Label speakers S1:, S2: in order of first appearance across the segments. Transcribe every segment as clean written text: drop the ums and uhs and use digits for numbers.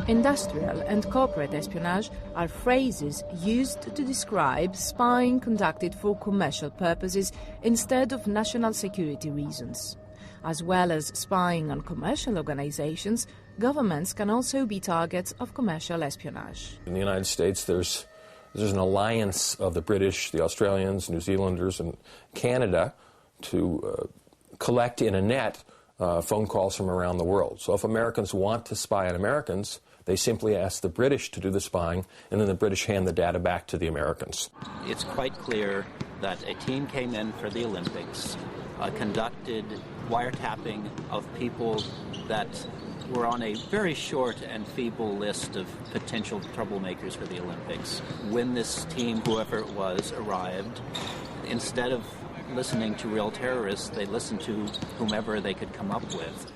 S1: Industrial and corporate espionage are phrases used to describe spying conducted for commercial purposes instead of national security reasons. As well as spying on commercial organizations, governments can also be targets of commercial espionage.
S2: In the United States, there's an alliance of the British, the Australians, New Zealanders, and Canada to collect in a net phone calls from around the world. So if Americans want to spy on Americans, they simply ask the British to do the spying, and then the British hand the data back to the Americans.
S3: It's quite clear that a team came in for the Olympics, conducted wiretapping of people that were on a very short and feeble list of potential troublemakers for the Olympics. When this team, whoever it was, arrived, instead of listening to real terrorists, they listened to whomever they could come up with.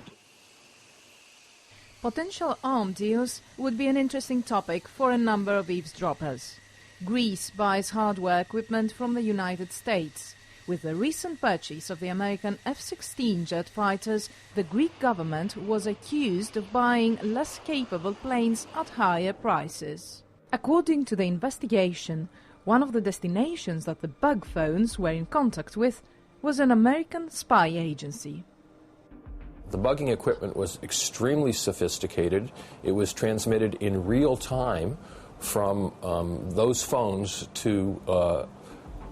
S1: Potential arms deals would be an interesting topic for a number of eavesdroppers. Greece buys hardware equipment from the United States. With the recent purchase of the American F-16 jet fighters, the Greek government was accused of buying less capable planes at higher prices. According to the investigation, one of the destinations that the bug phones were in contact with was an American spy agency.
S2: The bugging equipment was extremely sophisticated. It was transmitted in real time from those phones to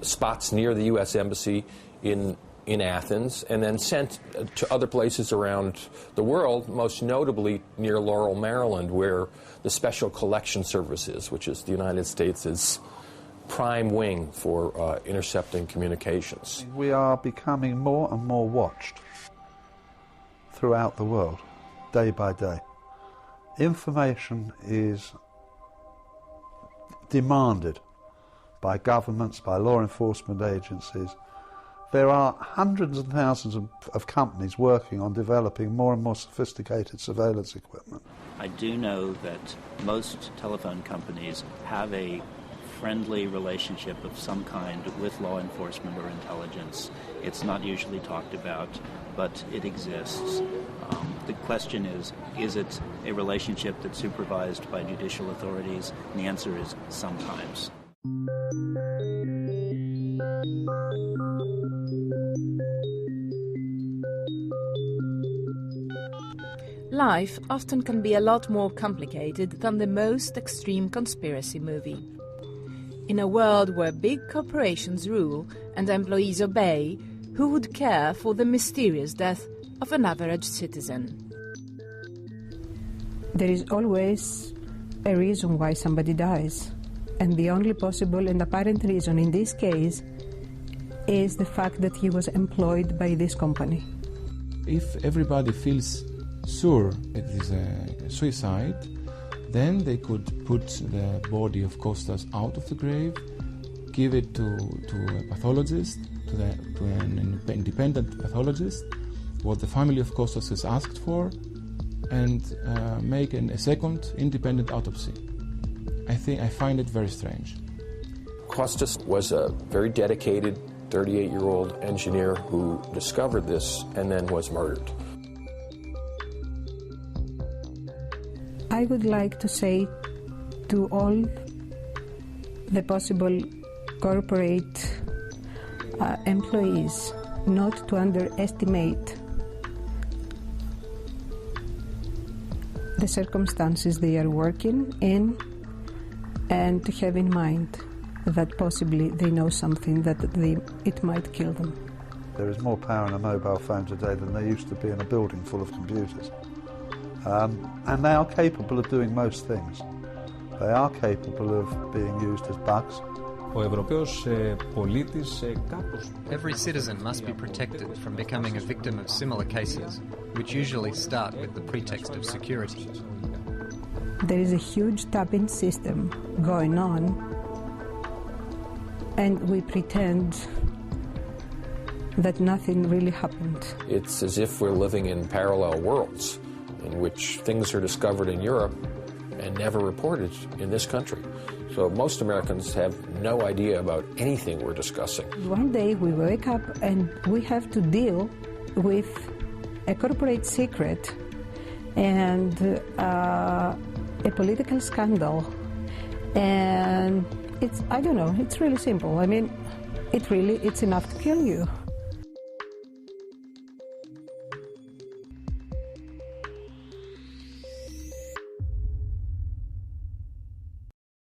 S2: spots near the U.S. Embassy in Athens, and then sent to other places around the world, most notably near Laurel, Maryland, where the Special Collection Service is, which is the United States' prime wing for intercepting communications.
S4: We are becoming more and more watched throughout the world, day by day. Information is demanded by governments, by law enforcement agencies. There are hundreds and thousands of companies working on developing more and more sophisticated surveillance equipment.
S3: I do know that most telephone companies have a friendly relationship of some kind with law enforcement or intelligence. It's not usually talked about, but it exists. The question is it a relationship that's supervised by judicial authorities? And the answer is sometimes.
S1: Life often can be a lot more complicated than the most extreme conspiracy movie. In a world where big corporations rule and employees obey, who would care for the mysterious death of an average citizen?
S5: There is always a reason why somebody dies. And the only possible and apparent reason in this case is the fact that he was employed by this company.
S6: If everybody feels sure it is a suicide, then they could put the body of Kostas out of the grave, give it to a pathologist, to an independent pathologist, what the family of Kostas has asked for, and make a second independent autopsy. I find it very strange.
S2: Kostas was a very dedicated 38-year-old engineer who discovered this and then was murdered.
S5: I would like to say to all the possible corporate employees not to underestimate the circumstances they are working in, and to have in mind that possibly they know something that it might kill them.
S4: There is more power in a mobile phone today than there used to be in a building full of computers. And they are capable of doing most things. They are capable of being used as bugs.
S7: Every citizen must be protected from becoming a victim of similar cases, which usually start with the pretext of security.
S5: There is a huge tapping system going on, and we pretend that nothing really happened.
S2: It's as if we're living in parallel worlds in which things are discovered in Europe and never reported in this country. So most Americans have no idea about anything we're discussing.
S5: One day we wake up and we have to deal with a corporate secret, and a political scandal. And it's, I don't know, it's really simple. I mean, it's enough to kill you.